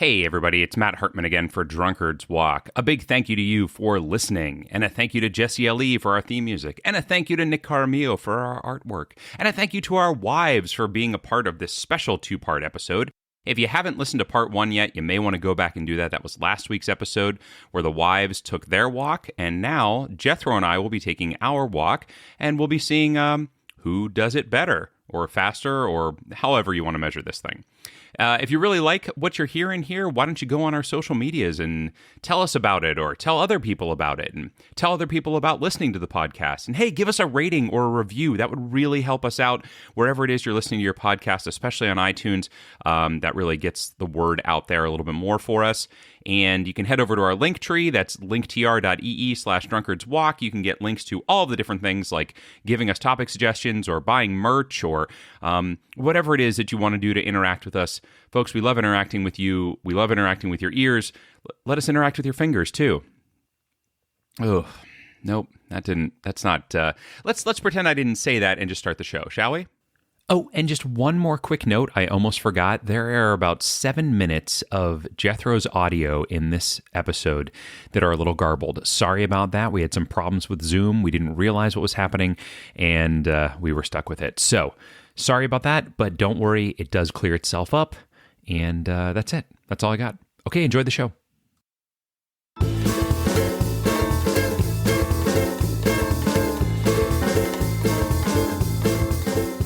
Hey everybody, it's Matt Hartman again for Drunkard's Walk. A big thank you to you for listening, and a thank you to Jesse L.E. for our theme music, and a thank you to Nick Caramillo for our artwork, and a thank you to our wives for being a part of this special two-part episode. If you haven't listened to part one yet, you may want to go back and do that. That was last week's episode where the wives took their walk, and now Jethro and I will be taking our walk, and we'll be seeing who does it better, or faster, or however you want to measure this thing. If you really like what you're hearing here, why don't you go on our social medias and tell us about it, or tell other people about it, and tell other people about listening to the podcast. And hey, give us a rating or a review. That would really help us out wherever it is you're listening to your podcast, especially on iTunes. That really gets the word out there a little bit more for us. And you can head over to our link tree. That's linktr.ee/drunkardswalk. You can get links to all of the different things like giving us topic suggestions or buying merch or whatever it is that you want to do to interact with us. Folks, we love interacting with you. We love interacting with your ears. Let us interact with your fingers too. Oh, nope, that's not. Let's pretend I didn't say that and just start the show, shall we? Oh, and just one more quick note. I almost forgot. There are about 7 minutes of Jethro's audio in this episode that are a little garbled. Sorry about that. We had some problems with Zoom. We didn't realize what was happening, and we were stuck with it. So sorry about that, but don't worry. It does clear itself up, and that's it. That's all I got. Okay, enjoy the show.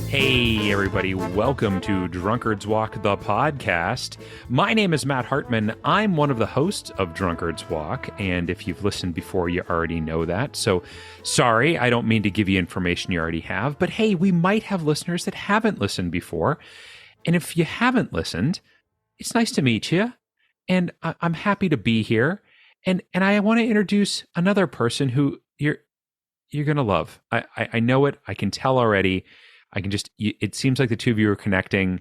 Hey, everybody. Welcome to Drunkard's Walk, the podcast. My name is Matt Hartman. I'm one of the hosts of Drunkard's Walk, and if you've listened before, you already know that. So, sorry, I don't mean to give you information you already have, but hey, we might have listeners that haven't listened before. And if you haven't listened, it's nice to meet you, and I'm happy to be here. And I want to introduce another person who you're going to love. I know it. I can tell already. It seems like the two of you are connecting.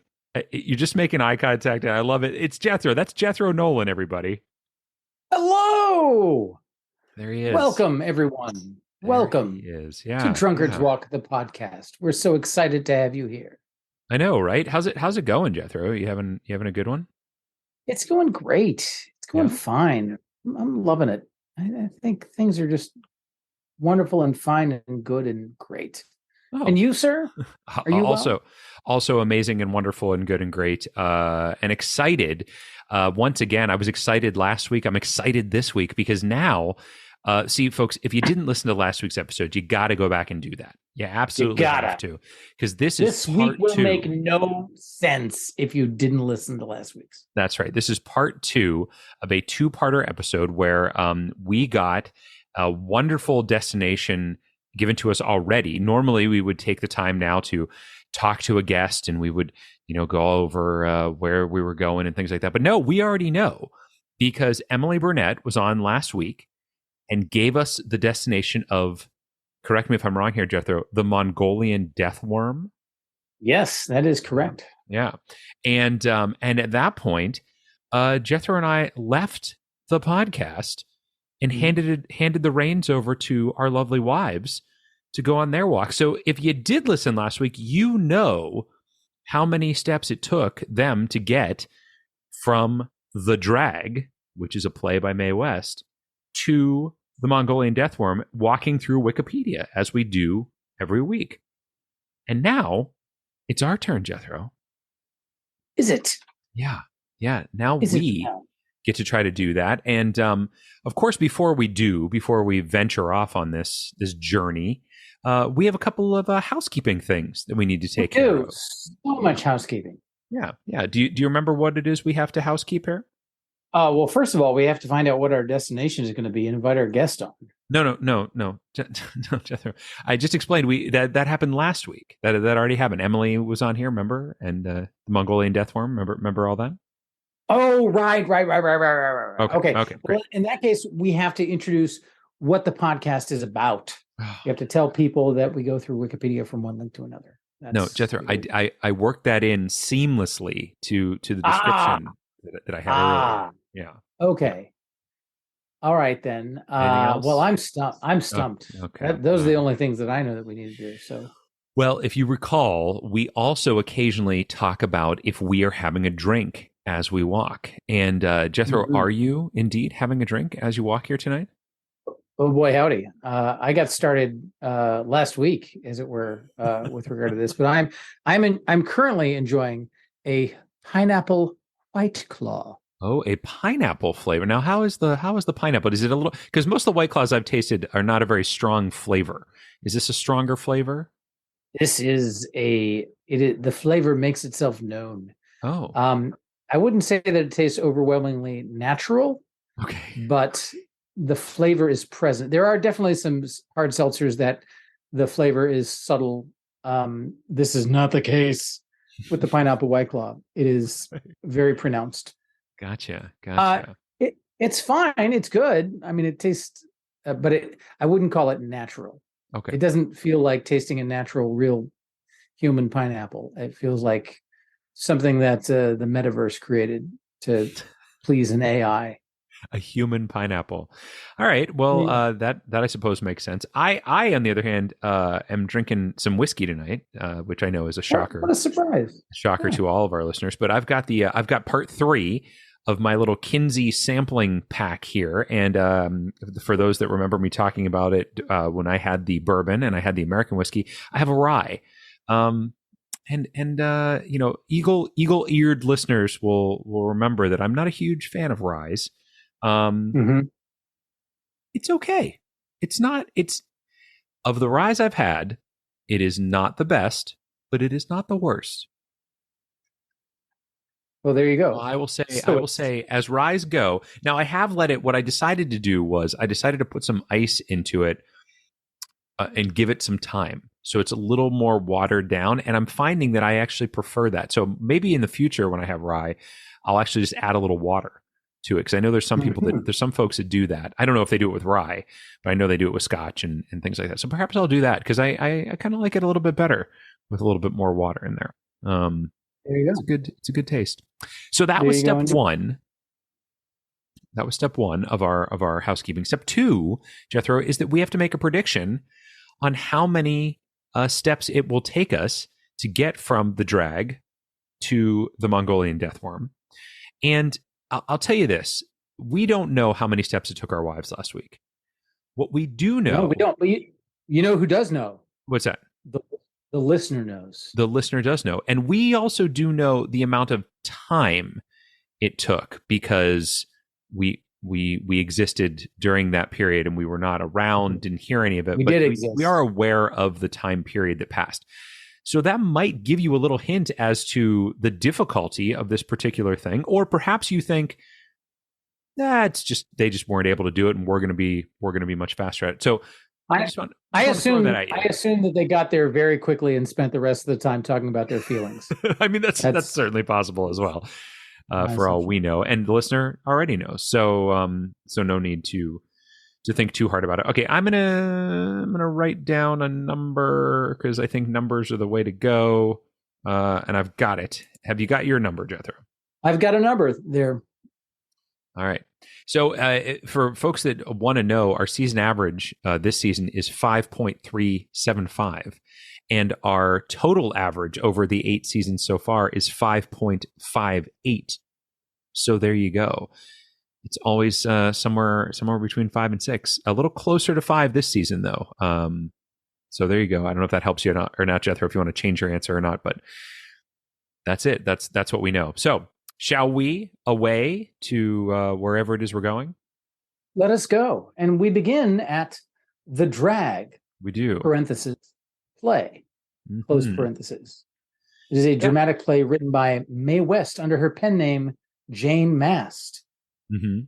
You're just making eye contact, and I love it. It's Jethro. That's Jethro Nolen, everybody. Hello. There he is. Welcome, everyone. Welcome he is. Yeah. to Drunkard's Walk, the podcast. We're so excited to have you here. I know, right? How's it going, Jethro? You having a good one? It's going great. It's going fine. I'm loving it. I think things are just wonderful and fine and good and great. Oh. And you, sir? Are you also amazing and wonderful and good and great and excited. Once again, I was excited last week. I'm excited this week because now, see, folks, if you didn't listen to last week's episode, you got to go back and do that. You absolutely have to, because this is part week will two. Make no sense if you didn't listen to last week's. That's right. This is part two of a two-parter episode where we got a wonderful destination given to us already. Normally, we would take the time now to talk to a guest, and we would, go over where we were going and things like that. But no, we already know, because Emily Burnett was on last week and gave us the destination of, correct me if I'm wrong here, Jethro, the Mongolian death worm. Yes, that is correct. Yeah, and at that point, Jethro and I left the podcast and handed the reins over to our lovely wives to go on their walk. So if you did listen last week, you know how many steps it took them to get from The Drag, which is a play by Mae West, to the Mongolian death worm, walking through Wikipedia, as we do every week. And now it's our turn, Jethro. Is it? Yeah. Now we get to try to do that. And of course, before we venture off on this journey, we have a couple of housekeeping things that we need to take care of. So much housekeeping. Yeah. Do you remember what it is we have to housekeep here? Well, first of all, we have to find out what our destination is going to be and invite our guest on. No, Jethro. I just explained that happened last week. That already happened. Emily was on here, remember? And the Mongolian death worm, remember all that? Oh, right. Okay. Well, in that case, we have to introduce what the podcast is about. You have to tell people that we go through Wikipedia from one link to another. No, Jethro, I worked that in seamlessly to the description that I had earlier. Yeah. Okay. All right then. Well, I'm stumped. Okay. Those are the only things that I know that we need to do. So. Well, if you recall, we also occasionally talk about if we are having a drink as we walk. And Jethro, are you indeed having a drink as you walk here tonight? Oh boy, howdy! I got started last week, as it were, with regard to this. But I'm currently enjoying a pineapple White Claw. Oh, a pineapple flavor. Now, how is the pineapple? Is it a little? Because most of the White Claws I've tasted are not a very strong flavor. Is this a stronger flavor? This is the flavor makes itself known. Oh, I wouldn't say that it tastes overwhelmingly natural, okay. but the flavor is present. There are definitely some hard seltzers that the flavor is subtle. This is not the case with the pineapple White Claw. It is very pronounced. Gotcha. It's fine. It's good. I mean, it tastes, but I wouldn't call it natural. Okay. It doesn't feel like tasting a natural, real human pineapple. It feels like something that the metaverse created to please an AI. A human pineapple. All right. Well, that I suppose makes sense. I on the other hand, am drinking some whiskey tonight, which I know is a shocker. What a surprise! Shocker to all of our listeners. But I've got part 3 of my little Kinsey sampling pack here, and for those that remember me talking about it when I had the bourbon and I had the American whiskey, I have a rye. And eagle-eared listeners will remember that I'm not a huge fan of ryes. It's okay. It's of the ryes I've had, it is not the best, but it is not the worst. Well, there you go. Well, I will say, as ryes go, now I have let it, what I decided to do was I decided to put some ice into it and give it some time. So it's a little more watered down, and I'm finding that I actually prefer that. So maybe in the future when I have rye, I'll actually just add a little water to it, because I know there's some people there's some folks that do that. I don't know if they do it with rye, but I know they do it with scotch and things like that. So perhaps I'll do that, because I kind of like it a little bit better with a little bit more water in there. There you go. It's a good taste. So that was step 1. That was step 1 of our housekeeping. Step 2, Jethro, is that we have to make a prediction on how many steps it will take us to get from the drag to the Mongolian deathworm. And I'll tell you this: we don't know how many steps it took our wives last week. What we do know, no, we don't. But you know who does know? What's that? The listener knows. The listener does know, and we also do know the amount of time it took, because we existed during that period and we were not around, didn't hear any of it. We did exist. We are aware of the time period that passed. So that might give you a little hint as to the difficulty of this particular thing, or perhaps you think it's just they just weren't able to do it, and we're going to be much faster at it. So I assume that they got there very quickly and spent the rest of the time talking about their feelings. I mean, that's certainly possible as well, for all we know, and the listener already knows. So no need to think too hard about it. Okay, I'm gonna write down a number, because I think numbers are the way to go, and I've got it. Have you got your number, Jethro? I've got a number there. All right. So for folks that want to know, our season average this season is 5.375, and our total average over the 8 seasons so far is 5.58. So there you go. It's always somewhere between 5 and 6. A little closer to 5 this season, though. So there you go. I don't know if that helps you or not, Jethro, if you want to change your answer or not, but that's it. That's what we know. So shall we away to wherever it is we're going? Let us go. And we begin at the drag. We do. Parenthesis, play. Close parenthesis. It is a dramatic play written by Mae West under her pen name, Jane Mast. And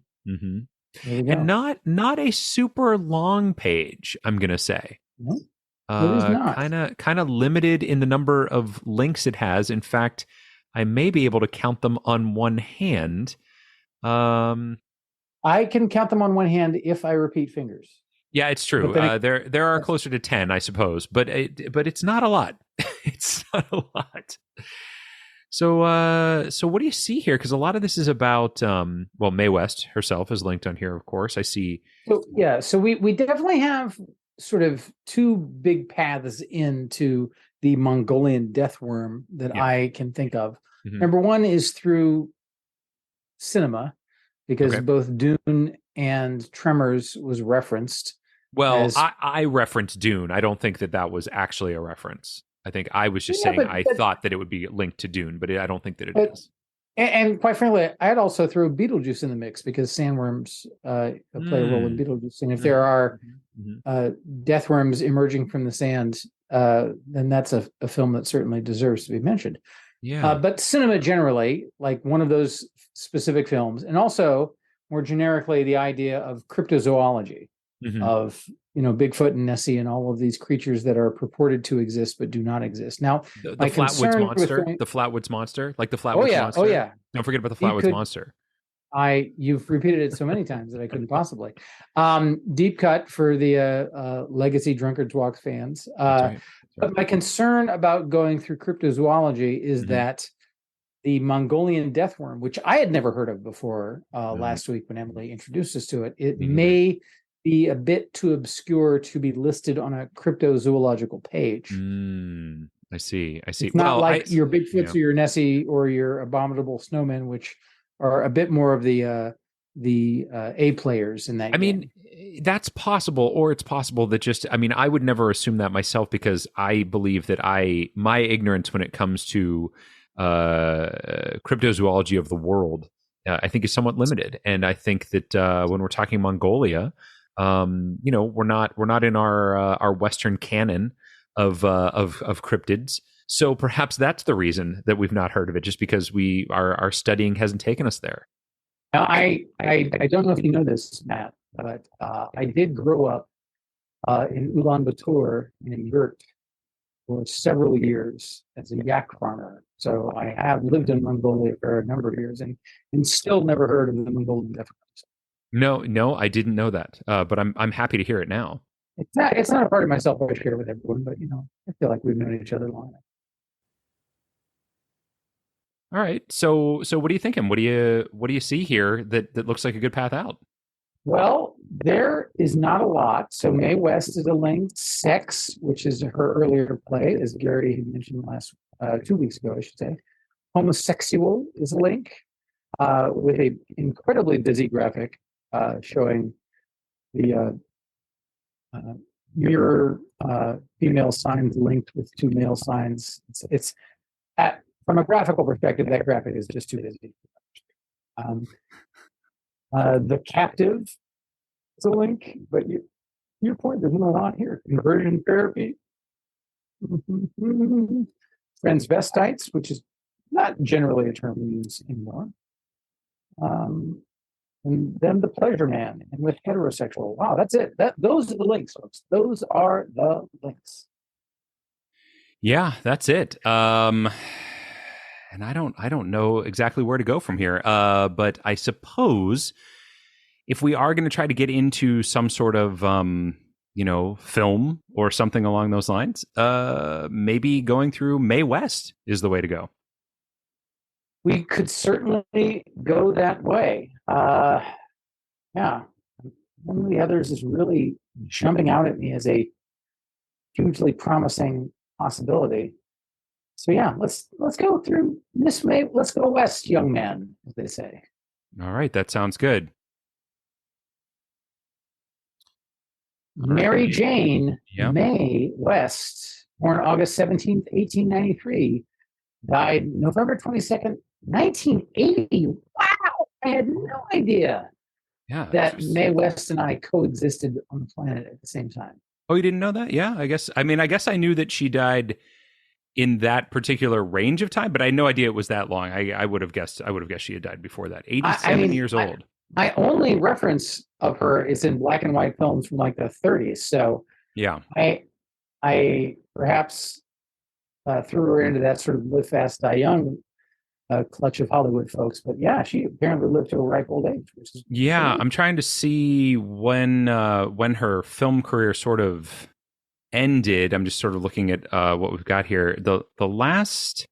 not a super long page, I'm gonna say. No, it is not. Kind of limited in the number of links it has. In fact, I may be able to count them on one hand. I can count them on one hand if I repeat fingers. Yeah, it's true. There are closer to 10, I suppose, but it's not a lot. It's not a lot. So what do you see here? Because a lot of this is about Mae West herself is linked on here, of course. I see. So we definitely have sort of 2 big paths into the Mongolian deathworm that I can think of. Number one is through cinema because Okay. both Dune and Tremors was referenced Well, as I referenced Dune. I don't think that that was actually a reference. I think I was just yeah, saying I thought that it would be linked to Dune, but I don't think that it but is. and quite frankly, I'd also throw Beetlejuice in the mix because sandworms play a role in Beetlejuice, and if there are death worms emerging from the sand, then that's a film that certainly deserves to be mentioned. Yeah. But cinema generally, like one of those specific films, and also more generically, the idea of cryptozoology, of Bigfoot and Nessie and all of these creatures that are purported to exist but do not exist. Now, The my Flatwoods concern with Monster, the Flatwoods Monster, like the oh Flatwoods yeah, Monster. oh yeah, Don't forget about the he Flatwoods could. Monster. You've repeated it so many times that I couldn't possibly. Deep cut for the Legacy Drunkards Walk fans. That's right. But my concern about going through cryptozoology is that the Mongolian deathworm, which I had never heard of before last week when Emily introduced us to it, it may be a bit too obscure to be listed on a cryptozoological page. I see. It's not like your Bigfoots or your Nessie or your abominable snowmen, which are a bit more of the A players in that game. mean, that's possible, or it's possible that I would never assume that myself because I believe that my ignorance when it comes to cryptozoology of the world, I think is somewhat limited. And I think that when we're talking Mongolia, we're not in our Western canon of cryptids. So perhaps that's the reason that we've not heard of it, just because our studying hasn't taken us there. Now, I don't know if you know this, Matt, but I did grow up in Ulaanbaatar in a yurt for several years as a yak farmer. So I have lived in Mongolia for a number of years and still never heard of the Mongolian death worms. No, I didn't know that, but I'm happy to hear it now. It's not a part of myself that I share with everyone, but I feel like we've known each other long enough. All right. So what are you thinking? What do you see here that looks like a good path out? Well, there is not a lot. So Mae West is a link. Sex, which is her earlier play, as Gary had mentioned 2 weeks ago, I should say. Homosexual is a link with a incredibly busy graphic showing the mirror female signs linked with two male signs. It's from a graphical perspective, that graphic is just too busy. The captive is a link, but your point, there's no on here. Conversion therapy. Transvestites, which is not generally a term we use anymore. And then the pleasure man, and with heterosexual. Wow, that's it. Those are the links, folks. Those are the links. Yeah, that's it. And I don't know exactly where to go from here. But I suppose if we are going to try to get into some sort of film or something along those lines, maybe going through Mae West is the way to go. We could certainly go that way. Yeah. One of the others is really jumping out at me as a hugely promising possibility. So yeah, let's go through Miss May. Let's go west, young man, as they say. All right, that sounds good. Mary Jane Mae West, born August 17th, 1893, died November 22nd, 1980. Wow, I had no idea that Mae West and I coexisted on the planet at the same time. Oh, you didn't know that? Yeah, I guess I knew that she died in that particular range of time, but I had no idea it was that long. I would have guessed she had died before that. 87 years old. My only reference of her is in black and white films from like the 30s. So yeah, I perhaps threw her into that sort of live fast, die young clutch of Hollywood folks. But yeah, she apparently lived to a ripe old age. I'm trying to see when her film career sort of ended. I'm just sort of looking at what we've got here. The last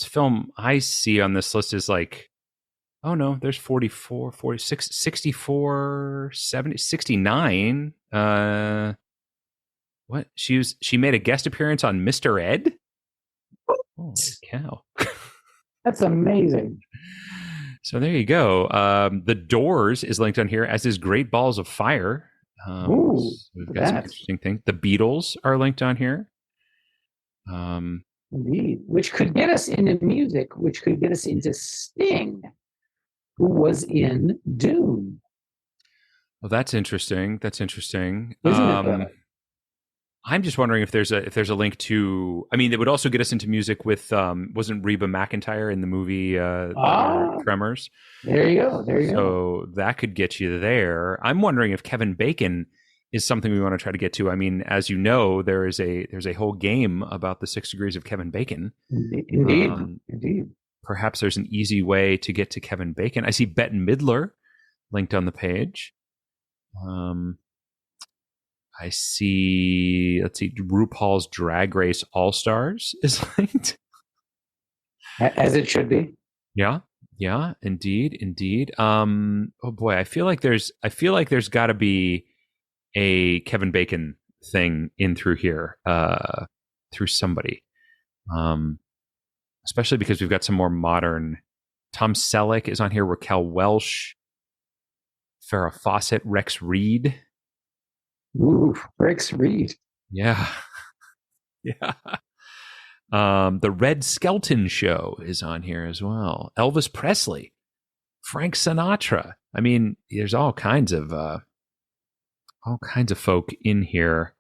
film I see on this list is like, oh no, there's 44, 46, 64, 70, 69. What? She made a guest appearance on Mr. Ed? Holy cow. That's amazing. So there you go. The Doors is linked on here, as is Great Balls of Fire. Ooh, So we've got some interesting things. The Beatles are linked on here. Indeed, which could get us into music, which could get us into Sting, who was in Dune. Well, that's interesting. That's interesting. Isn't it? I'm just wondering if there's a link to. I mean, it would also get us into music with. Wasn't Reba McEntire in the movie Tremors? There you go. There you go. So that could get you there. I'm wondering if Kevin Bacon is something we want to try to get to. I mean, as you know, there's a whole game about the 6 degrees of Kevin Bacon. Indeed. Indeed. Perhaps there's an easy way to get to Kevin Bacon. I see Bette Midler linked on the page. I see, let's see, RuPaul's Drag Race All-Stars is linked. As it should be. Yeah, indeed. Oh boy, I feel like there's got to be a Kevin Bacon thing in through here, through somebody. Especially because we've got some more modern. Tom Selleck is on here, Raquel Welch, Farrah Fawcett, Rex Reed. Ooh, Rex Reed. Yeah. The Red Skelton Show is on here as well. Elvis Presley, Frank Sinatra. I mean, there's all kinds of folk in here.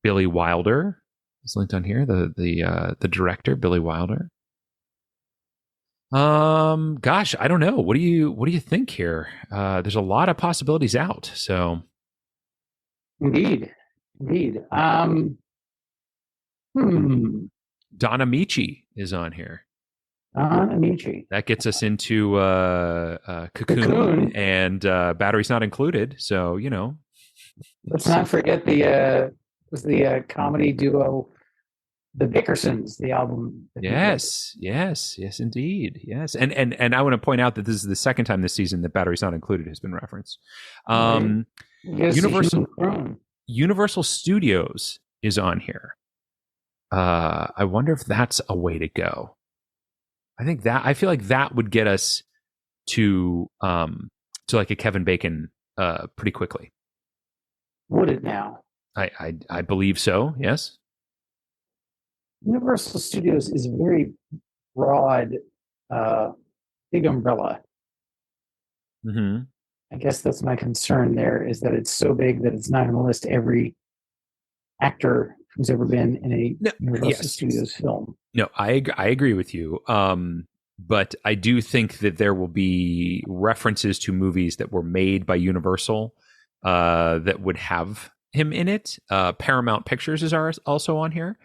Billy Wilder is linked on here. The director, Billy Wilder. Gosh, I don't know. What do you think here? There's a lot of possibilities out. So, indeed. Don Amici is on here. Don Amici. That gets us into Cocoon and Batteries Not Included. So, you know, let's not forget the comedy duo, The Bickersons, the album. Yes, indeed. Yes. And I want to point out that this is the second time this season that Batteries Not Included has been referenced. Universal Studios is on here. I wonder if that's a way to go. I feel like that would get us to like a Kevin Bacon pretty quickly. Would it now? I believe so, yes. Universal Studios is a very broad, big umbrella. Mm-hmm. I guess that's my concern there, is that it's so big that it's not going to list every actor who's ever been in a Universal Studios film. No, I agree with you. But I do think that there will be references to movies that were made by Universal that would have him in it. Paramount Pictures is also on here.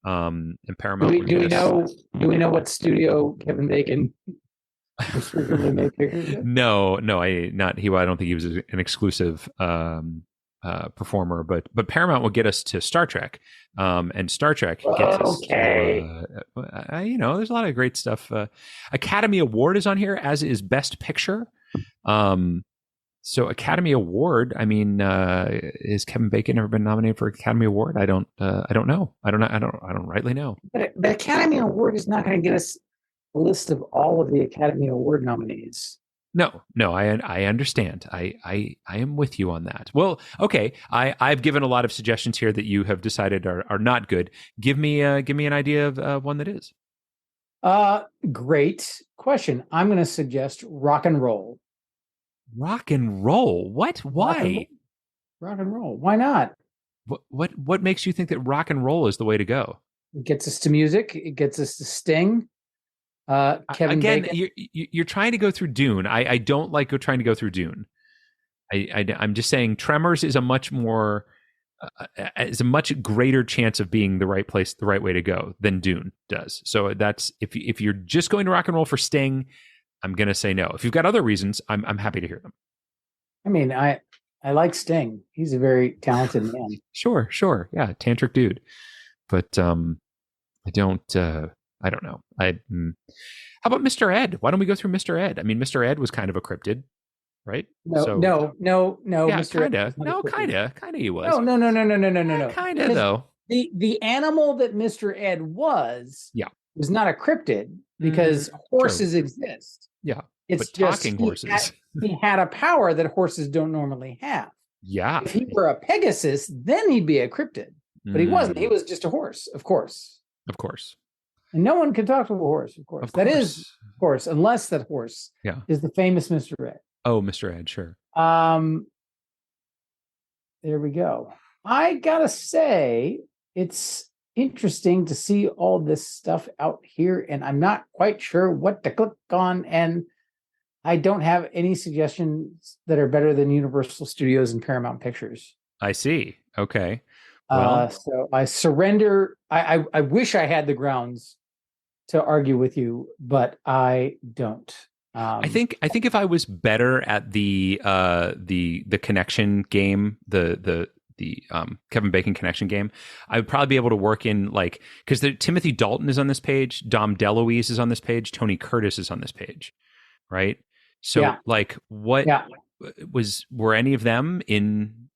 And Paramount. Do we know what studio Kevin Bacon made pictures with? No, I don't think he was an exclusive performer, but Paramount will get us to Star Trek, and Star Trek gets us. Okay. There's a lot of great stuff. Academy Award is on here, as is Best Picture. So Academy Award. I mean, has Kevin Bacon ever been nominated for Academy Award? I don't know. I don't rightly know. But the Academy Award is not going to get us a list of all of the Academy Award nominees. No, I understand. I am with you on that. Well, okay. I've given a lot of suggestions here that you have decided are not good. Give me an idea of one that is. Great question. I'm going to suggest rock and roll. Rock and roll? What? Why? Rock and roll. Why not? What makes you think that rock and roll is the way to go? It gets us to music. It gets us to Sting. Kevin again, Bacon. You're trying to go through Dune. I don't like trying to go through Dune. I'm just saying Tremors is a much more is a much greater chance of being the right place, the right way to go than Dune does. So that's if you're just going to rock and roll for Sting, I'm going to say no. If you've got other reasons, I'm happy to hear them. I mean, I like Sting. He's a very talented man. Sure. Yeah, tantric dude. But I don't know. How about Mr. Ed? Why don't we go through Mr. Ed? I mean, Mr. Ed was kind of a cryptid, right? No. Yeah, Mr. kinda. No, kinda he was. No. Kinda though. The animal that Mr. Ed was not a cryptid. because horses exist. Yeah. It's but talking horses. He had a power that horses don't normally have. Yeah. If he were a Pegasus, then he'd be a cryptid. But he wasn't. He was just a horse, of course. Of course. And no one can talk to a horse, of course. That is, of course, unless that horse is the famous Mr. Ed. Oh, Mr. Ed, sure. There we go. I gotta say, it's interesting to see all this stuff out here, and I'm not quite sure what to click on, and I don't have any suggestions that are better than Universal Studios and Paramount Pictures. I see. Okay. Well, so I surrender. I wish I had the grounds to argue with you, but I don't. I think if I was better at the connection game, the Kevin Bacon connection game, I would probably be able to work in, like, because Timothy Dalton is on this page, Dom DeLuise is on this page, Tony Curtis is on this page, right? So like, what were any of them in?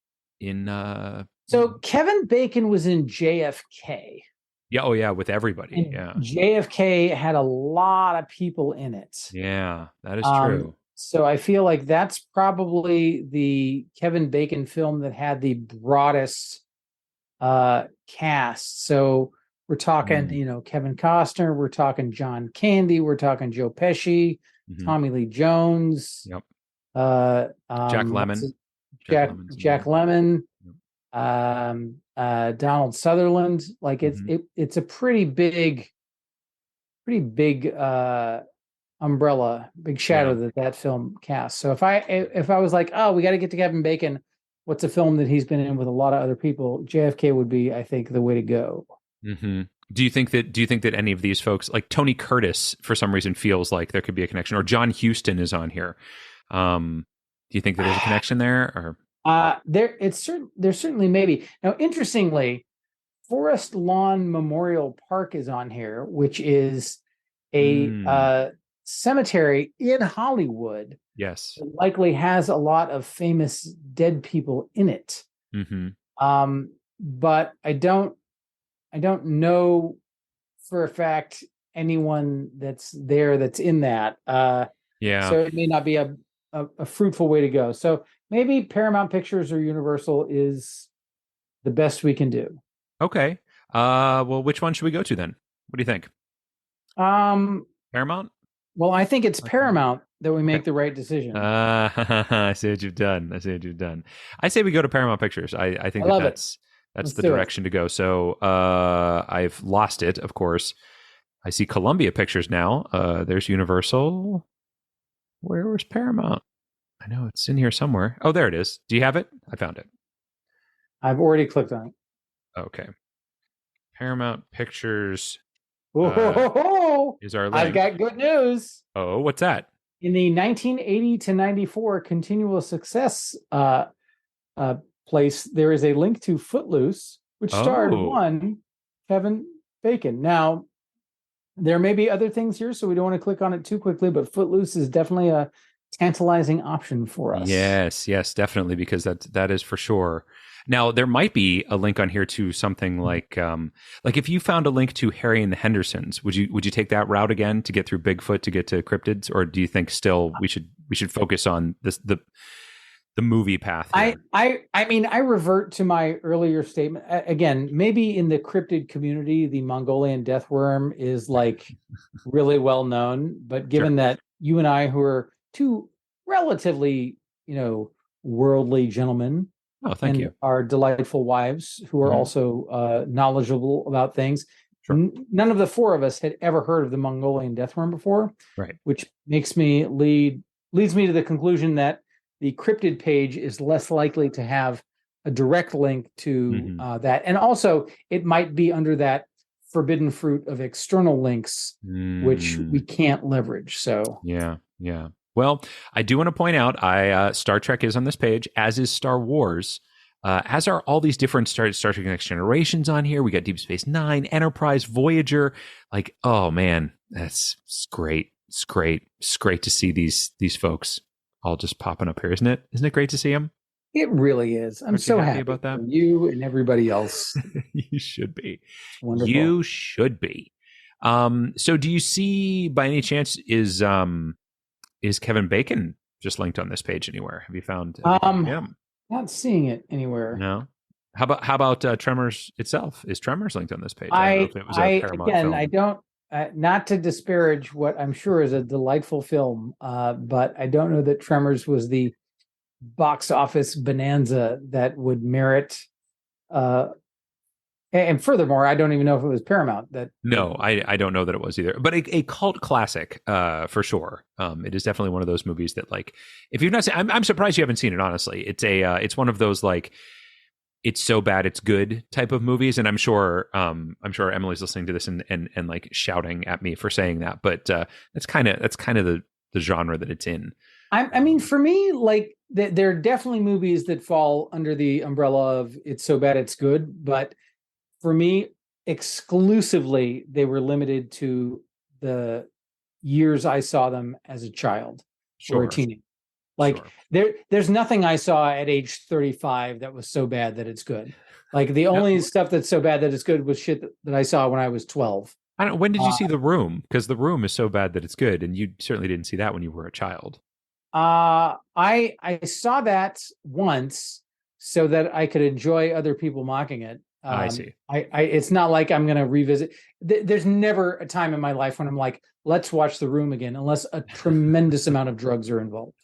So Kevin Bacon was in JFK. Yeah. Oh, yeah. With everybody. And yeah. JFK had a lot of people in it. Yeah, that is true. So I feel like that's probably the Kevin Bacon film that had the broadest cast. So we're talking, Kevin Costner. We're talking John Candy. We're talking Joe Pesci, Tommy Lee Jones. Yep. Jack Lemmon. Jack Lemmon. Donald Sutherland. Like it's a pretty big umbrella, big shadow that film casts. So if I was like, oh, we got to get to Kevin Bacon, what's a film that he's been in with a lot of other people? JFK would be, I think, the way to go. Do you think that any of these folks, like Tony Curtis, for some reason feels like there could be a connection, or John Huston is on here? Do you think that there's a connection there, or? There certainly maybe. Now, interestingly, Forest Lawn Memorial Park is on here, which is a cemetery in Hollywood. Yes, that likely has a lot of famous dead people in it. But I don't know for a fact anyone that's there that's in that. So it may not be a fruitful way to go. So maybe Paramount Pictures or Universal is the best we can do. Okay. Well, which one should we go to then? What do you think? Paramount? Well, I think it's Paramount that we make the right decision. I see what you've done. I say we go to Paramount Pictures. I think that's the direction to go. So I've lost it, of course. I see Columbia Pictures now. There's Universal. Where's Paramount? I know it's in here somewhere. Oh, there it is. Do you have it? I found it. I've already clicked on it. Okay. Paramount Pictures is our link. I've got good news. Oh, what's that? In the 1980 to 94 continual success place, there is a link to Footloose, which starred one Kevin Bacon. Now, there may be other things here, so we don't want to click on it too quickly, but Footloose is definitely a tantalizing option for us. Yes, definitely, because that is for sure. Now, there might be a link on here to something like if you found a link to Harry and the Hendersons, would you take that route again to get through Bigfoot to get to cryptids, or do you think still we should focus on the movie path here? I mean, I revert to my earlier statement again. Maybe in the cryptid community, the Mongolian death worm is like really well known, but given that you and I, who are two relatively worldly gentlemen. Oh, thank you. Our delightful wives, who are also knowledgeable about things. Sure. None of the four of us had ever heard of the Mongolian death worm before, right? Which makes me leads me to the conclusion that the cryptid page is less likely to have a direct link to that, and also it might be under that forbidden fruit of external links, which we can't leverage. So yeah. Well, I do want to point out, Star Trek is on this page, as is Star Wars, as are all these different Star Trek Next Generations on here. We got Deep Space Nine, Enterprise, Voyager. Like, oh man, it's great. It's great to see these folks all just popping up here, isn't it? Isn't it great to see them? It really is. I'm so happy about that. For you and everybody else. You should be. Wonderful. You should be. So do you see, by any chance, is Kevin Bacon just linked on this page anywhere? Have you found him? Not seeing it anywhere. No. How about Tremors itself? Is Tremors linked on this page? I don't know if it was a Paramount again, film. I don't. Not to disparage what I'm sure is a delightful film, but I don't know that Tremors was the box office bonanza that would merit. And furthermore, I don't even know if it was Paramount. No, I don't know that it was either. But a cult classic, for sure. It is definitely one of those movies that, like, if you've not seen, I'm surprised you haven't seen it. Honestly, it's one of those, like, it's so bad it's good type of movies, and I'm sure Emily's listening to this and like shouting at me for saying that, but that's kind of the genre that it's in. I mean, for me, like, there are definitely movies that fall under the umbrella of it's so bad it's good, but for me, exclusively they were limited to the years I saw them as a child or a teenager. Like, there's nothing I saw at age 35 that was so bad that it's good. Like, the only stuff that's so bad that it's good was shit that I saw when I was 12. I don't know. When did you see The Room? Because The Room is so bad that it's good, and you certainly didn't see that when you were a child. I saw that once so that I could enjoy other people mocking it. I see. It's not like I'm going to revisit. There's never a time in my life when I'm like, let's watch The Room again, unless a tremendous amount of drugs are involved.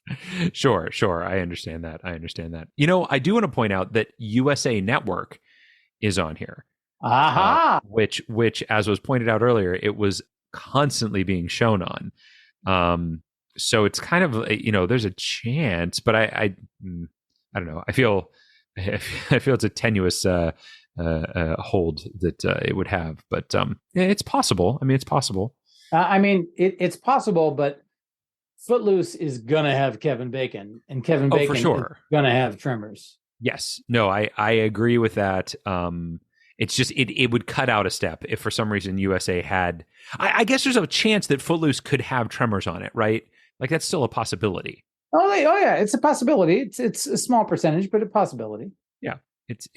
Sure. I understand that. You know, I do want to point out that USA Network is on here. Aha! Which, as was pointed out earlier, it was constantly being shown on. So it's kind of, there's a chance, but I don't know. I feel it's a tenuous hold that it would have, but it's possible. I mean, it's possible. It's possible, but Footloose is gonna have Kevin Bacon, and Kevin Bacon for sure is gonna have Tremors. Yes, no, I agree with that. It's just it would cut out a step if for some reason USA had. I guess there's a chance that Footloose could have Tremors on it, right? Like, that's still a possibility. Oh yeah, it's a possibility. It's a small percentage, but a possibility. Yeah, it's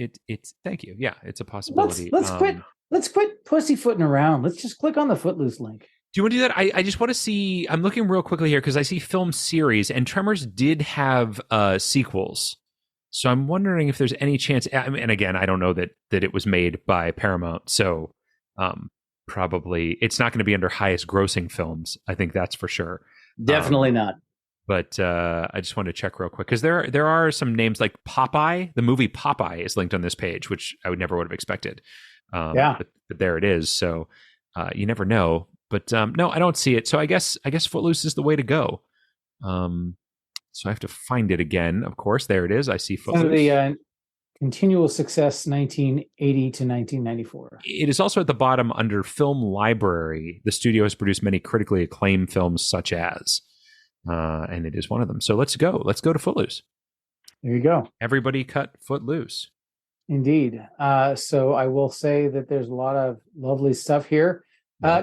thank you. Yeah, it's a possibility. Let's quit pussyfooting around. Let's just click on the Footloose link. Do you want to do that? I just want to see. I'm looking real quickly here because I see film series, and Tremors did have sequels. So I'm wondering if there's any chance. And again, I don't know that it was made by Paramount, so probably it's not going to be under highest grossing films. I think that's for sure. Definitely not. But I just wanted to check real quick because there are some names like Popeye. The movie Popeye is linked on this page, which I never would have expected. But there it is. So you never know. But no, I don't see it. So I guess Footloose is the way to go. So I have to find it again. Of course, there it is. I see Footloose. The continual success, 1980 to 1994. It is also at the bottom under Film Library. The studio has produced many critically acclaimed films, such as, and it is one of them. So let's go. Let's go to Footloose. There you go. Everybody cut Footloose. Indeed. So I will say that there's a lot of lovely stuff here.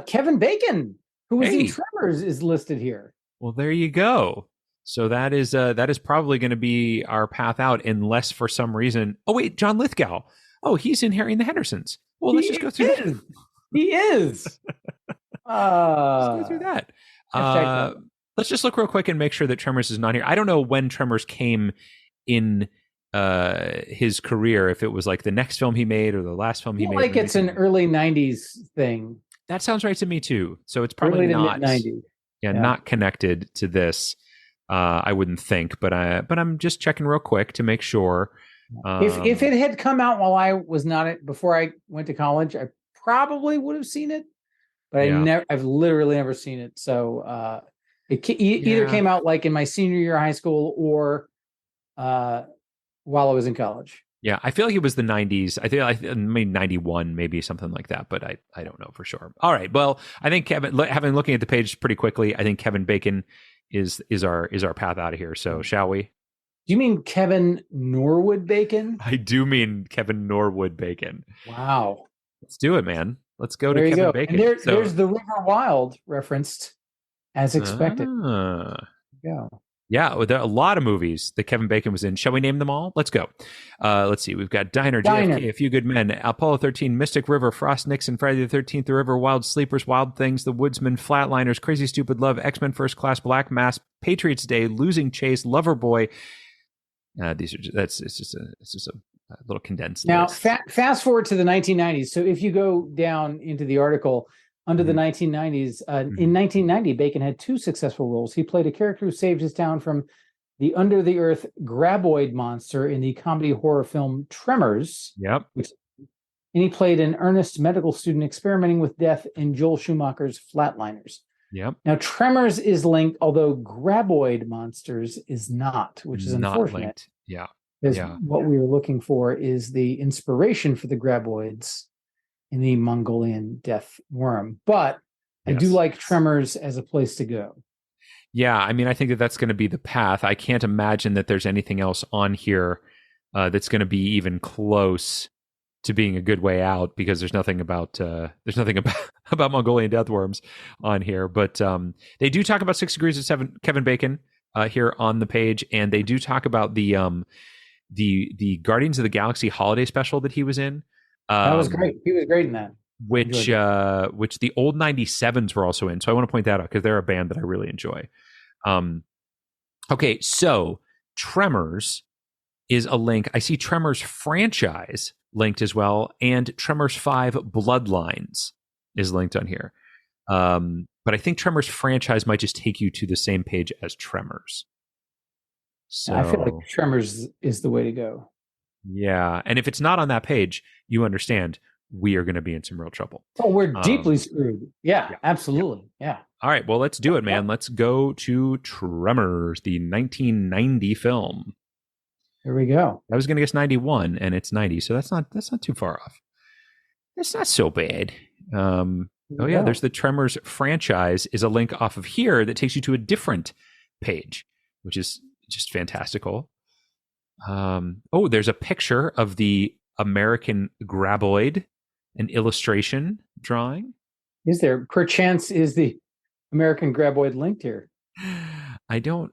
Kevin Bacon, who was in Tremors, is listed here. Well, there you go. So that is probably going to be our path out, unless for some reason. Oh wait, John Lithgow. Oh, he's in Harry and the Hendersons. Well, let's just go through that. He is. Let's go through that. Let's just look real quick and make sure that Tremors is not here. I don't know when Tremors came in his career, if it was like the next film he made or the last film he made. Like it's an early 90s thing. That sounds right to me too. So it's probably not. Yeah, not connected to this. I wouldn't think, but I'm just checking real quick to make sure. If it had come out while I was not before I went to college, I probably would have seen it, but I've literally never seen it. So it either came out like in my senior year of high school or while I was in college. Yeah, I feel like it was the 90s. I think maybe 91, maybe something like that, but I don't know for sure. All right, well, I think Kevin, looking at the page pretty quickly, I think Kevin Bacon is our path out of here. So shall we? Do you mean Kevin Norwood Bacon? I do mean Kevin Norwood Bacon. Wow. Let's do it, man. Let's go to Kevin Bacon. And there's the River Wild referenced as expected. Yeah. Yeah, well, there are a lot of movies that Kevin Bacon was in. Shall we name them all? Let's go. Let's see. We've got Diner, JFK, A Few Good Men, Apollo 13, Mystic River, Frost Nixon, Friday the 13th, The River, Wild Sleepers, Wild Things, The Woodsman, Flatliners, Crazy Stupid Love, X-Men First Class, Black Mass, Patriots Day, Losing Chase, Loverboy. These are it's just a little condensed now list. Fast forward to the 1990s. So if you go down into the article under the 1990s, in 1990 Bacon had 2 successful roles. He played a character who saved his town from the under the earth graboid monster in the comedy horror film Tremors. Yep. And he played an earnest medical student experimenting with death in Joel Schumacher's Flatliners. Yep. Now, Tremors is linked, although Graboid Monsters is not, which is not unfortunate. Linked. Yeah. Because what we were looking for is the inspiration for the Graboids in the Mongolian death worm. But I do like Tremors as a place to go. Yeah, I mean, I think that that's going to be the path. I can't imagine that there's anything else on here that's going to be even close to being a good way out, because there's nothing about about Mongolian death worms on here. But they do talk about 6 Degrees of Kevin Bacon here on the page, and they do talk about the Guardians of the Galaxy holiday special that he was in. That was great. He was great in that. Which the old 97s were also in. So I want to point that out because they're a band that I really enjoy. Okay, so Tremors is a link. I see Tremors franchise linked as well, and Tremors 5 Bloodlines is linked on here. But I think Tremors franchise might just take you to the same page as Tremors. So I feel like Tremors is the way to go. Yeah, and if it's not on that page, you understand we are going to be in some real trouble. Oh, we're deeply screwed. Yeah, absolutely. Yeah. All right, well, let's do it, man. Let's go to Tremors, the 1990 film. Here we go. I was going to guess 91, and it's 90, so that's not too far off. It's not so bad. There's the Tremors franchise is a link off of here that takes you to a different page, which is just fantastical. There's a picture of the American Graboid, an illustration drawing. Is there, perchance, is the American Graboid linked here? I don't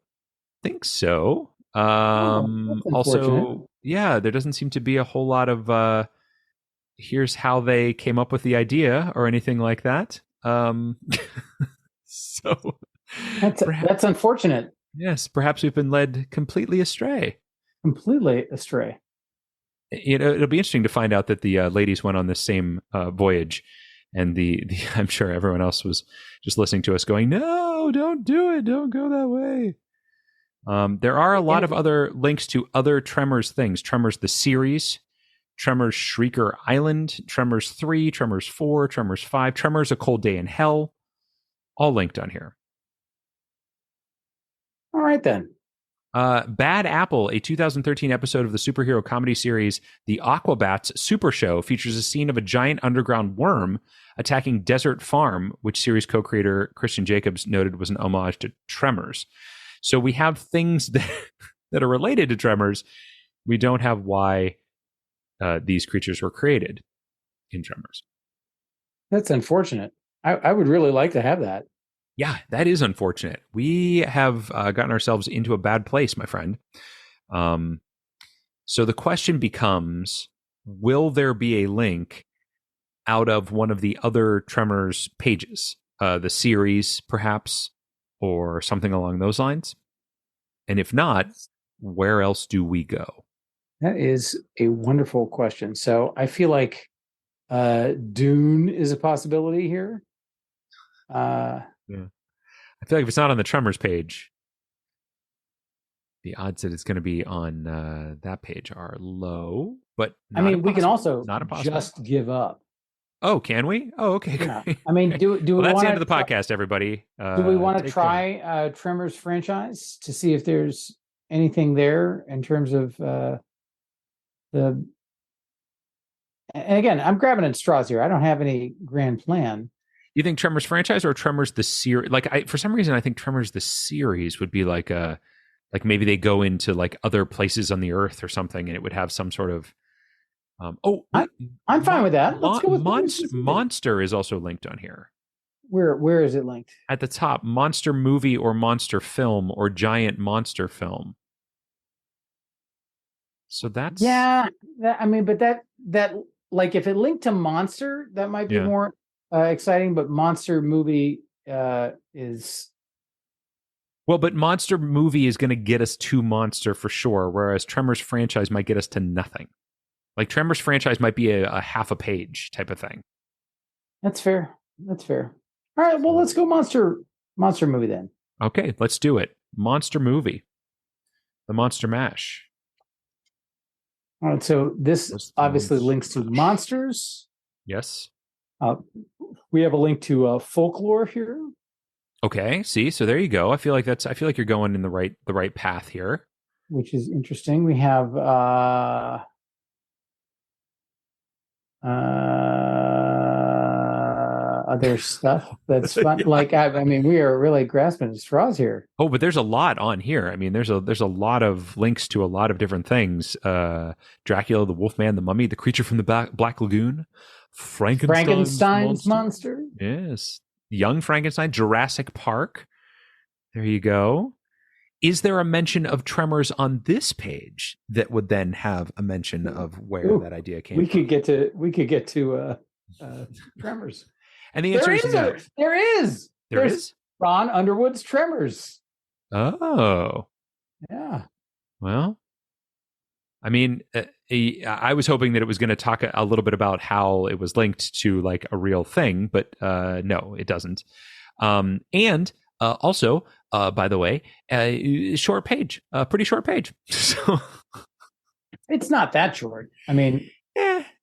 think so. Also, there doesn't seem to be a whole lot of here's how they came up with the idea or anything like that. So that's unfortunate. Yes, perhaps we've been led completely astray. It'll be interesting to find out that the ladies went on this same voyage, and the I'm sure everyone else was just listening to us going, no, don't do it, don't go that way. There are a lot of other links to other Tremors things. Tremors the series, Tremors Shrieker Island, Tremors 3, Tremors 4, Tremors 5, Tremors A Cold Day in Hell, all linked on here. All right, then. Bad Apple, a 2013 episode of the superhero comedy series The Aquabats Super Show, features a scene of a giant underground worm attacking Desert Farm, which series co-creator Christian Jacobs noted was an homage to Tremors. So we have things that are related to Tremors. We don't have why these creatures were created in Tremors. That's unfortunate. I would really like to have that. Yeah, that is unfortunate. We have gotten ourselves into a bad place, my friend. So the question becomes, will there be a link out of one of the other Tremors pages? The series, perhaps, or something along those lines? And if not, where else do we go? That is a wonderful question. So I feel like Dune is a possibility here. Yeah. I feel like if it's not on the Tremors page, the odds that it's going to be on that page are low. But I mean, we can also just give up. Oh, can we? Oh, okay. Yeah. I mean, do we? Well, that's the end of the podcast, everybody. Do we want to try Tremors franchise to see if there's anything there in terms of the? And again, I'm grabbing at straws here. I don't have any grand plan. You think Tremors franchise or Tremors the series? Like, for some reason, I think Tremors the series would be like maybe they go into like other places on the earth or something, and it would have some sort of. I'm fine with that. Let's go with Monster is also linked on here. Where is it linked? At the top, monster movie or monster film or giant monster film. So that's I mean, but that like if it linked to monster, that might be more exciting. But monster movie is well, but monster movie is going to get us to monster for sure, whereas Tremors franchise might get us to nothing. Like Tremors franchise might be a half a page type of thing. That's fair. All right, well, let's go monster movie then. Okay, let's do it. Monster movie, the Monster Mash. All right, so this obviously links to monsters. Yes. We have a link to folklore here. Okay, see, so there you go. I feel like you're going in the right path here, which is interesting. We have other stuff that's fun. Like I mean, we are really grasping at straws here. Oh, but there's a lot on here. I mean, there's a lot of links to a lot of different things. Dracula, the Wolfman, the Mummy, the Creature from the Black Lagoon, Frankenstein's monster. Yes, Young Frankenstein, Jurassic Park. There you go. Is there a mention of Tremors on this page that would then have a mention of where that idea came from? We could get to Tremors. And the answer is there is. There's Ron Underwood's Tremors. Oh. Yeah. Well, I mean, I was hoping that it was going to talk a little bit about how it was linked to like a real thing, but no, it doesn't. And also, by the way, short page, pretty short page. So it's not that short. I mean,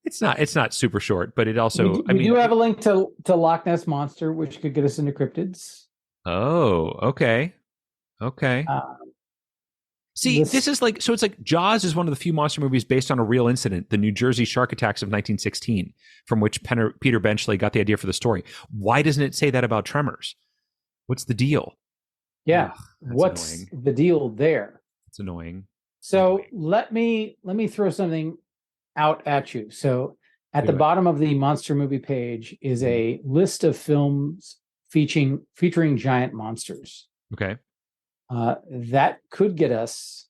it's not super short, but it also. We do have a link to Loch Ness Monster, which could get us into cryptids. Oh, okay. See, this is like, so it's like Jaws is one of the few monster movies based on a real incident, the New Jersey shark attacks of 1916, from which Peter Benchley got the idea for the story. Why doesn't it say that about Tremors? What's the deal? Yeah. What's annoying. The deal there? It's annoying. So let me throw something out at you. So at the bottom of the monster movie page is a list of films featuring giant monsters. Okay. That could get us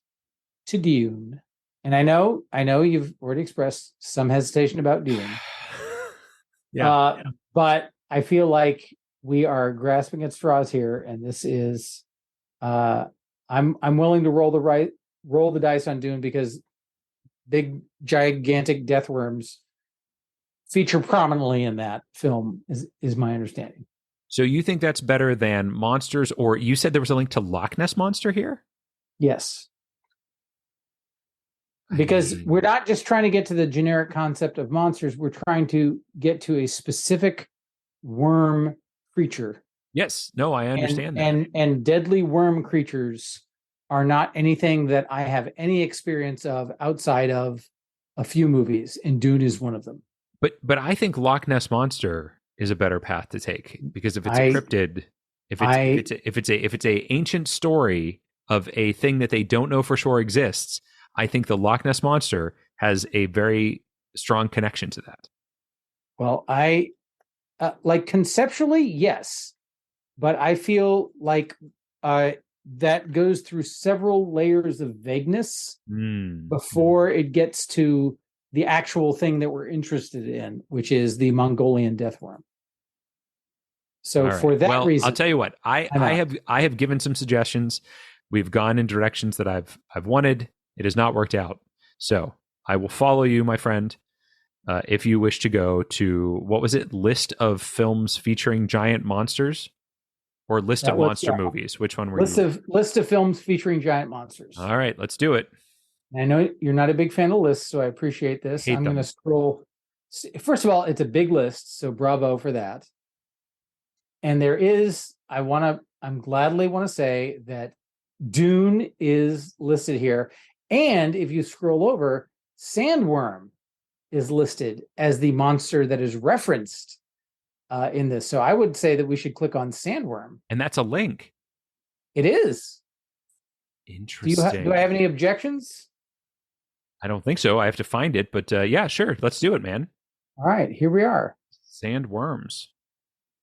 to Dune. And I know you've already expressed some hesitation about Dune. But I feel like we are grasping at straws here, and this is I'm willing to roll the dice on Dune because big gigantic death worms feature prominently in that film is my understanding. So you think that's better than monsters, or you said there was a link to Loch Ness Monster here? Yes. Because we're not just trying to get to the generic concept of monsters, we're trying to get to a specific worm creature. Yes. No, I understand that. And deadly worm creatures are not anything that I have any experience of outside of a few movies, and Dune is one of them. But I think Loch Ness Monster is a better path to take, because if it's a cryptid, if it's a ancient story of a thing that they don't know for sure exists, I think the Loch Ness Monster has a very strong connection to that. Well, I like conceptually, yes, but I feel like that goes through several layers of vagueness before it gets to the actual thing that we're interested in, which is the Mongolian death worm. So for that reason, I'll tell you what, I have given some suggestions. We've gone in directions that I've wanted. It has not worked out. So I will follow you, my friend. If you wish to go to, what was it? List of films featuring giant monsters, or list of monster movies? Which one were you? List of films featuring giant monsters. All right, let's do it. I know you're not a big fan of lists, so I appreciate this. I'm going to scroll. First of all, it's a big list, so bravo for that. And there is, I'm gladly want to say that Dune is listed here. And if you scroll over, Sandworm is listed as the monster that is referenced in this. So I would say that we should click on Sandworm. And that's a link. It is. Interesting. Do I have any objections? I don't think so. I have to find it, but yeah, sure. Let's do it, man. All right, here we are. Sandworms.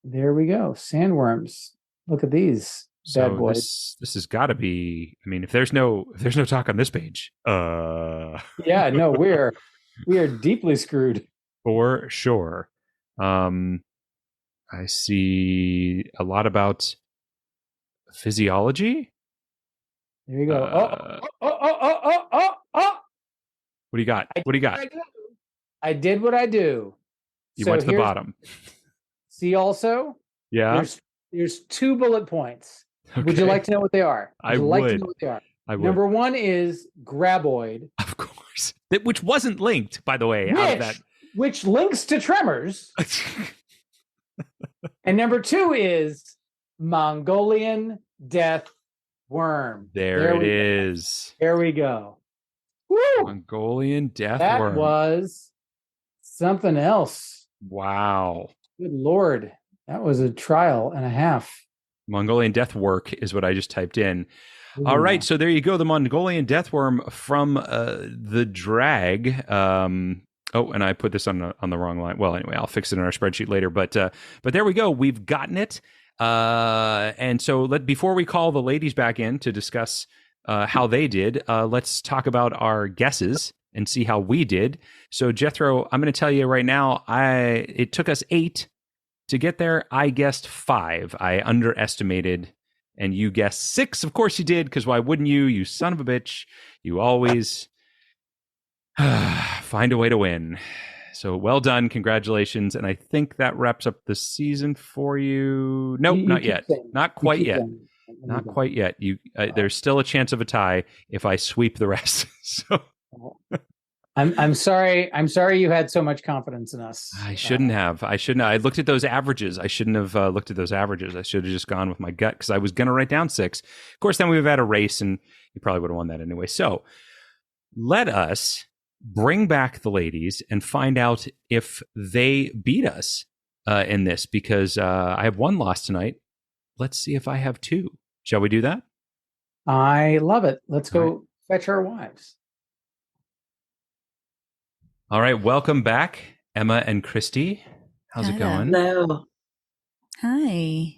There we go. Sandworms. Look at these bad boys. This has got to be. I mean, if there's no talk on this page, Yeah, no, we are deeply screwed for sure. I see a lot about physiology. There you go. Oh. What do you got? What do you got? I did what I do. You went to the bottom. See also? Yeah. There's 2 bullet points. Okay. Would you like to know what they are? I would. Like to know what they are? I would. Number 1 is graboid. Of course. Which wasn't linked, by the way. Which links to tremors. And number 2 is Mongolian death worm. There it is. There we go. Woo! Mongolian death worm. That was something else. Wow. Good Lord. That was a trial and a half. Mongolian death work is what I just typed in. Ooh. All right. So there you go. The Mongolian death worm from the drag. And I put this on the wrong line. Well, anyway, I'll fix it in our spreadsheet later. But there we go. We've gotten it. And so before we call the ladies back in to discuss how they did, let's talk about our guesses and see how we did. So Jethro, I'm going to tell you right now, it took us 8 to get there. I guessed 5. I underestimated, and you guessed 6. Of course you did, because why wouldn't you? You son of a bitch. You always find a way to win. So well done. Congratulations. And I think that wraps up the season for you. Nope, not yet. Not quite yet. Not quite yet. There's still a chance of a tie if I sweep the rest. So I'm sorry. I'm sorry you had so much confidence in us. I shouldn't have. I looked at those averages. I shouldn't have looked at those averages. I should have just gone with my gut because I was going to write down 6. Of course, then we would have had a race and you probably would have won that anyway. So let us bring back the ladies and find out if they beat us in this, because I have 1 loss tonight. Let's see if I have 2. Shall we do that? I love it. Let's go fetch our wives. All right. Welcome back, Emma and Kristy. How's it going? Hello. Hi,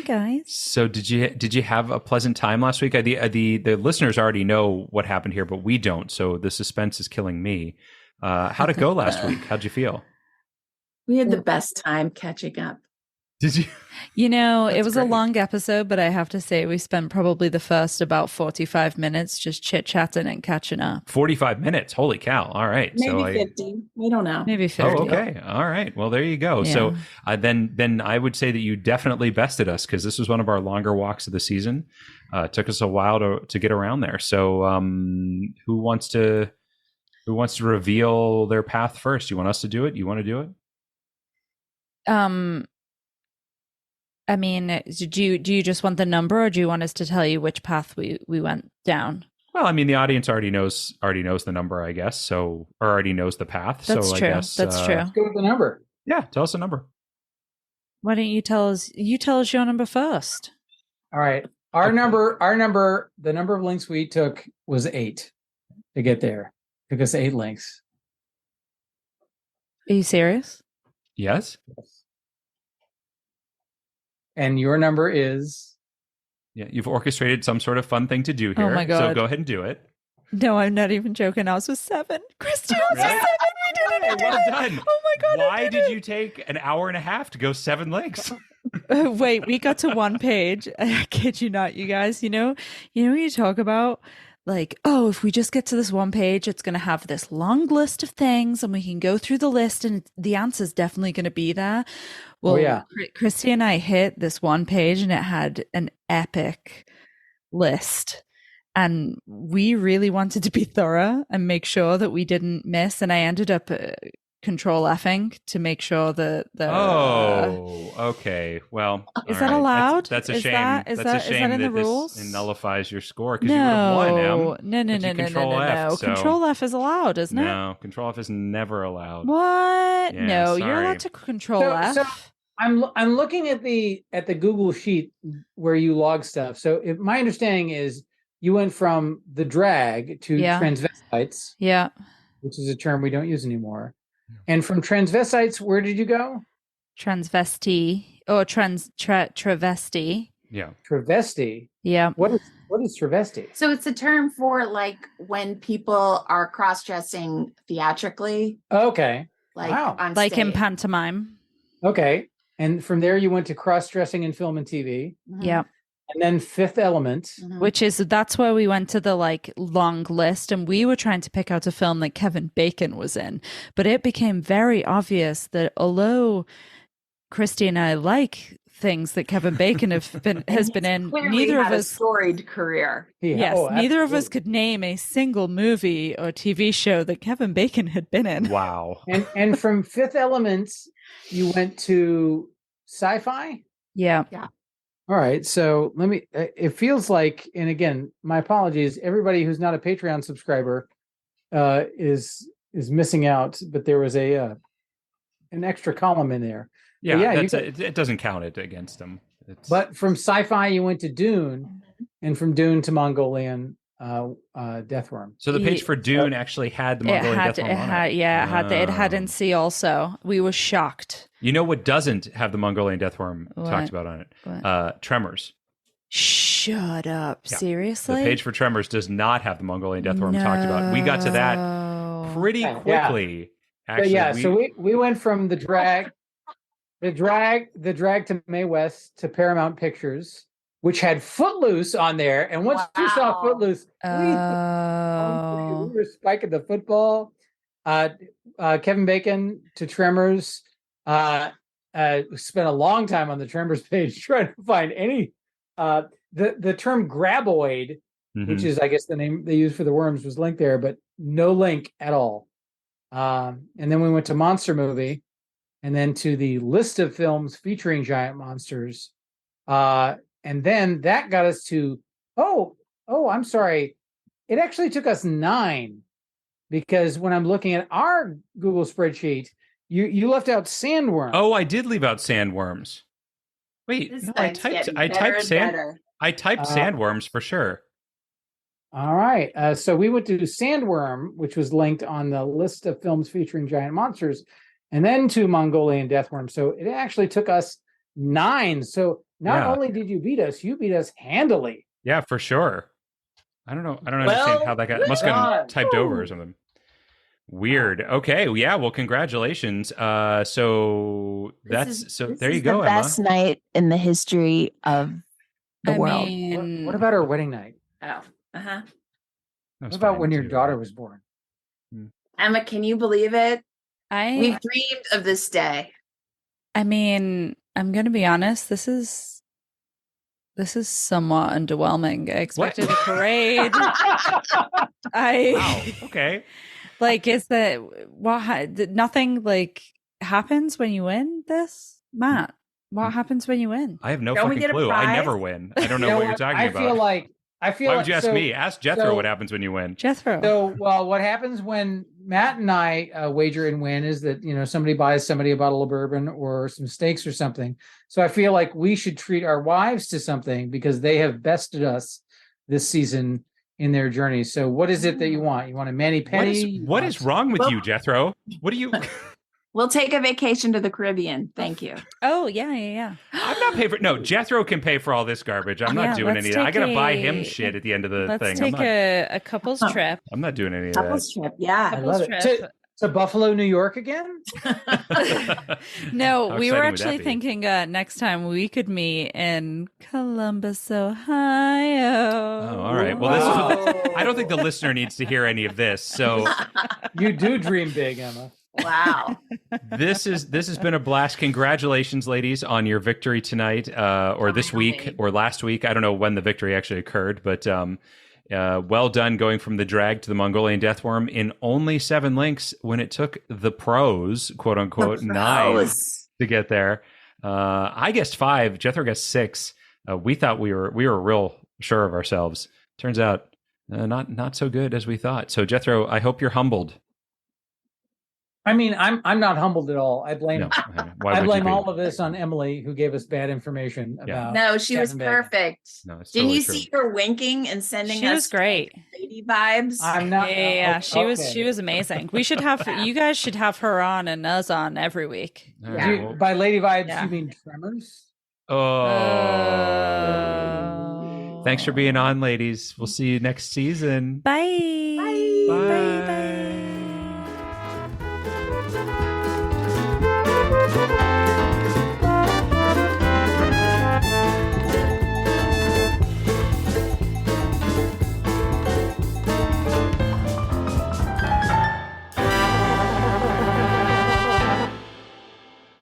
guys. So did you have a pleasant time last week? The listeners already know what happened here, but we don't. So the suspense is killing me. How'd it go last week? How'd you feel? We had the best time catching up. Did you? It was great. A long episode, but I have to say we spent probably the first about 45 minutes just chit-chatting and catching up. 45 minutes? Holy cow. All right. Maybe 50. We don't know. Maybe 50. Oh, okay. All right. Well, there you go. Yeah. So then I would say that you definitely bested us because this was one of our longer walks of the season. It took us a while to get around there. So who wants to reveal their path first? You want us to do it? You want to do it? I mean, do you just want the number, or do you want us to tell you which path we went down? Well, I mean, the audience already knows the number, I guess. So, or already knows the path. That's true. I guess that's true. Let's go with the number. Yeah, tell us the number. Why don't you tell us? You tell us your number first. All right, our number. The number of links we took was 8 to get there. Took us 8 links. Are you serious? Yes. And your number is? Yeah, you've orchestrated some sort of fun thing to do here. Oh my God. So go ahead and do it. No, I'm not even joking. Ours was 7. Kristy, ours was 7. We did it. Well done. Oh my God. Why did you take an hour and a half to go 7 links? Wait, we got to 1 page. I kid you not, you guys. You know when you talk about like, oh, if we just get to this 1 page, it's going to have this long list of things and we can go through the list and the answer is definitely going to be there. Well, yeah. Kristy and I hit this 1 page and it had an epic list. And we really wanted to be thorough and make sure that we didn't miss. And I ended up control F'ing to make sure that okay. Well, is that allowed? That's a shame. Is that in the rules? This nullifies your score because you would have won. No. Control F is allowed, isn't it? No, Control F is never allowed. What? Yeah, no, sorry. you're allowed to Control F. So I'm looking at the Google sheet where you log stuff. So my understanding is you went from the drag to transvestites. Yeah. Which is a term we don't use anymore. And from transvestites, where did you go? Transvestite. or travesti. Yeah. Travesti. Yeah. What is travesti? So it's a term for like when people are cross-dressing theatrically. Okay. Like Wow. on Like stage. in pantomime. Okay. And from there you went to cross-dressing in film and TV. Mhm. Yeah. And then Fifth Element. Mhm. That's where we went to the like long list, and we were trying to pick out a film that Kevin Bacon was in, but it became very obvious that although Kristy and I like things that Kevin Bacon has been in, neither of a us storied career. Yes, neither of us could name a single movie or TV show that Kevin Bacon had been in. Wow. And from Fifth Element, you went to sci-fi? Yeah. All right. So it feels like, and again, my apologies, everybody who's not a Patreon subscriber is missing out, but there was an extra column in there. Yeah, it doesn't count it against them. But from sci-fi, you went to Dune, and from Dune to Mongolian Deathworm. So the page for Dune actually had the Mongolian Deathworm on it. It had in C also. We were shocked. You know what doesn't have the Mongolian Deathworm talked about on it? Tremors. Shut up. Yeah. Seriously? The page for Tremors does not have the Mongolian Deathworm talked about. We got to that pretty quickly. Yeah. Actually, So we went from the drag to Mae West to Paramount Pictures, which had Footloose on there. And once you saw Footloose, we were spiking the football. Kevin Bacon to Tremors. Spent a long time on the Tremors page trying to find any the term graboid, which is I guess the name they use for the worms, was linked there, but no link at all. And then we went to Monster Movie, and then to the list of films featuring giant monsters. And then that got us to, I'm sorry. It actually took us 9, because when I'm looking at our Google spreadsheet, you left out Sandworm. Oh, I did leave out Sandworms. Wait, no, I typed Sandworms for sure. All right. So we went to Sandworm, which was linked on the list of films featuring giant monsters, and then to Mongolian Deathworm. So it actually took us 9. So not only did you beat us handily. Yeah, for sure. I don't know. I don't understand how that got. It must have gotten typed over or something. Weird. Okay. Yeah. Well, congratulations. So there you go, the best night in the history of the world. What about our wedding night? Oh. What about when your daughter was born? Emma, can you believe it? We've dreamed of this day. I mean, I'm going to be honest. This is somewhat underwhelming. I expected a parade. Wow. Okay. Like, is that nothing like happens when you win this, Matt? What happens when you win? I have no fucking clue. I never win. I don't know what you're talking about. Why would you ask me? Ask Jethro what happens when you win. Jethro. So, what happens when Matt and I wager and win is that, somebody buys somebody a bottle of bourbon or some steaks or something. So I feel like we should treat our wives to something because they have bested us this season in their journey. So what is it that you want? You want a mani-pedi? What is wrong with you, Jethro? What do you... We'll take a vacation to the Caribbean. Thank you. Oh, yeah. I'm not paying for... No, Jethro can pay for all this garbage. I'm not doing any of that. I got to buy him shit at the end of the thing. Let's take a couple's trip. I'm not doing any of that. Couple's trip, yeah. Couple's trip. To Buffalo, New York again? No, we were actually thinking next time we could meet in Columbus, Ohio. Oh, all right. Well, I don't think the listener needs to hear any of this. So you do dream big, Emma. Wow. This has been a blast. Congratulations, ladies, on your victory tonight, or this week, or last week. I don't know when the victory actually occurred, but well done going from the drag to the Mongolian Deathworm in only 7 links when it took the pros, quote unquote, 9 to get there. I guessed 5. Jethro guessed 6. We thought we were real sure of ourselves. Turns out not so good as we thought. So Jethro, I hope you're humbled. I mean, I'm not humbled at all. I blame all of this on Emily, who gave us bad information about. No, she was perfect. No, Didn't you see her winking and sending us? She was great. lady vibes. I'm not. Yeah, she was amazing. We should have you guys should have her on and us on every week. Yeah. By lady vibes, you mean tremors? Thanks for being on, ladies. We'll see you next season. Bye. Bye. Bye. Bye.